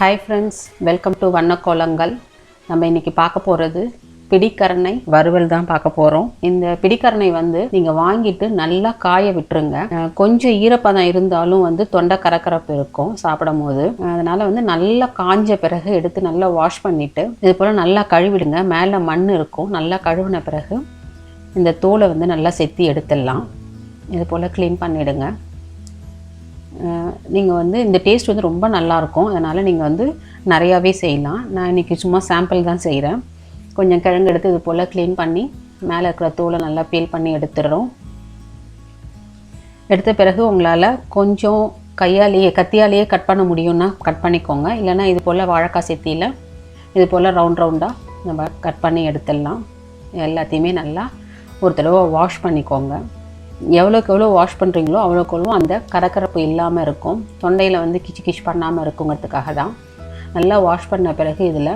Hi friends, welcome to வண்ணக்கோலங்கள். நம்ம இன்னைக்கு பார்க்க போகிறது பிடிக்கரணை வறுவல் தான் பார்க்க போகிறோம். இந்த பிடிக்கரணை வந்து நீங்கள் வாங்கிட்டு நல்லா காய விட்டுருங்க. கொஞ்சம் ஈரப்பதம் இருந்தாலும் வந்து தொண்டை கரக்கரப்பு இருக்கும் சாப்பிடும் போது. அதனால் வந்து நல்லா காஞ்ச பிறகு எடுத்து நல்லா வாஷ் பண்ணிவிட்டு இது போல் நல்லா கழுவிடுங்க. மேலே மண் இருக்கும். நல்லா கழுவின பிறகு இந்த தோலை வந்து நல்லா செத்தி எடுத்துடலாம். இது போல் க்ளீன் பண்ணிவிடுங்க. நீங்கள் வந்து இந்த டேஸ்ட் வந்து ரொம்ப நல்லாயிருக்கும். அதனால் நீங்கள் வந்து நிறையாவே செய்யலாம். நான் இன்றைக்கி சும்மா சாம்பிள் தான் செய்கிறேன். கொஞ்சம் கிழங்கு எடுத்து இது போல் க்ளீன் பண்ணி மேலே இருக்கிற தோலை நல்லா பீல் பண்ணி எடுத்துடுறோம். எடுத்த பிறகு உங்களால் கொஞ்சம் கத்தியாலேயே கட் பண்ண முடியும்னா கட் பண்ணிக்கோங்க. இல்லைனா இது போல் வாழைக்காய் செத்தியில் இது போல் ரவுண்டாக நம்ம கட் பண்ணி எடுத்துடலாம். எல்லாத்தையுமே நல்லா ஒரு தடவை வாஷ் பண்ணிக்கோங்க. எவ்வளோக்கு எவ்வளோ வாஷ் பண்ணுறீங்களோ அவ்வளோக்கு எவ்வளோ அந்த கரக்கரப்பு இல்லாமல் இருக்கும். தொண்டையில் வந்து கிச்சு பண்ணாமல் இருக்குங்கிறதுக்காக தான். நல்லா வாஷ் பண்ண பிறகு இதில்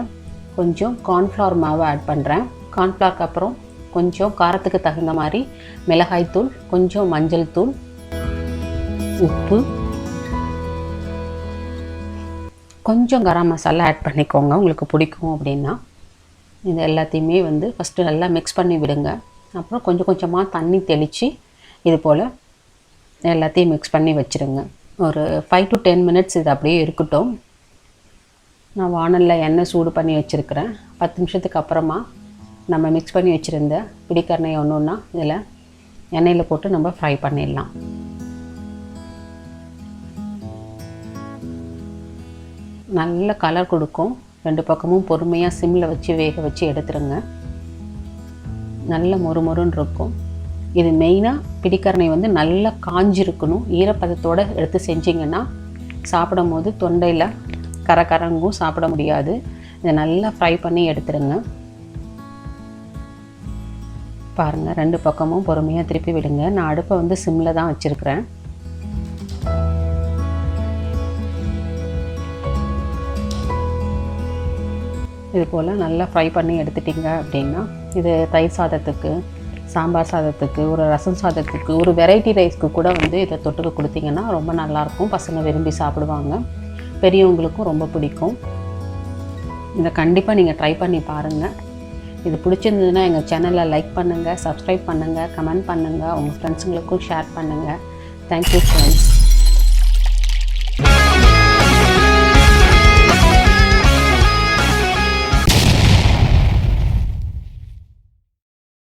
கொஞ்சம் கார்ன்ஃப்ளவர் மாவு ஆட் பண்ணுறேன். கார்ன்ஃப்ளவருக்கு அப்புறம் கொஞ்சம் காரத்துக்கு தகுந்த மாதிரி மிளகாய்த்தூள், கொஞ்சம் மஞ்சள் தூள், உப்பு, கொஞ்சம் கரம் மசாலா ஆட் பண்ணிக்கோங்க உங்களுக்கு பிடிக்கும் அப்படின்னா. இது எல்லாத்தையுமே வந்து ஃபஸ்ட்டு நல்லா மிக்ஸ் பண்ணி விடுங்க. அப்புறம் கொஞ்சம் கொஞ்சமாக தண்ணி தெளித்து இது போல் எல்லாத்தையும் மிக்ஸ் பண்ணி வச்சுருங்க. ஒரு 5 to 10 மினிட்ஸ் இது அப்படியே இருக்கட்டும். நான் வானலில் எண்ணெய் சூடு பண்ணி வச்சுருக்கிறேன். 10 நிமிஷத்துக்கு அப்புறமா நம்ம மிக்ஸ் பண்ணி வச்சுருந்த பிடிக்கரணையை ஒன்றுன்னா இதில் எண்ணெயில் போட்டு நம்ம ஃப்ரை பண்ணிடலாம். நல்ல கலர் கொடுக்கும். 2 பக்கமும் பொறுமையாக சிம்மில் வச்சு வேக வச்சு எடுத்துருங்க. நல்ல மொறுமொறுன்னு இருக்கும். இது மெயினாக பிடிக்கரணை வந்து நல்லா காஞ்சிருக்கணும். ஈரப்பதத்தோடு எடுத்து செஞ்சிங்கன்னா சாப்பிடும் போது தொண்டையில் கரங்கும் சாப்பிட முடியாது. இதை நல்லா ஃப்ரை பண்ணி எடுத்துருங்க. பாருங்கள், 2 பக்கமும் பொறுமையாக திருப்பி விடுங்க. நான் அடுப்பை வந்து சிம்மில் தான் வச்சுருக்கிறேன். இது போல் நல்லா ஃப்ரை பண்ணி எடுத்துட்டிங்க அப்படின்னா இது தயிர் சாதத்துக்கு, சாம்பார் சாதத்துக்கு, ஒரு ரசம் சாதத்துக்கு, ஒரு வெரைட்டி ரைஸ்க்கு கூட வந்து இதை தொட்டுக்க கொடுத்தீங்கன்னா ரொம்ப நல்லாயிருக்கும். பசங்க விரும்பி சாப்பிடுவாங்க. பெரியவங்களுக்கும் ரொம்ப பிடிக்கும். இதை கண்டிப்பாக நீங்கள் ட்ரை பண்ணி பாருங்கள். இது பிடிச்சிருந்ததுன்னா எங்கள் சேனலை லைக் பண்ணுங்கள், சப்ஸ்கிரைப் பண்ணுங்கள், கமெண்ட் பண்ணுங்கள், உங்கள் ஃப்ரெண்ட்ஸுங்களுக்கும் ஷேர் பண்ணுங்கள். Thank you friends.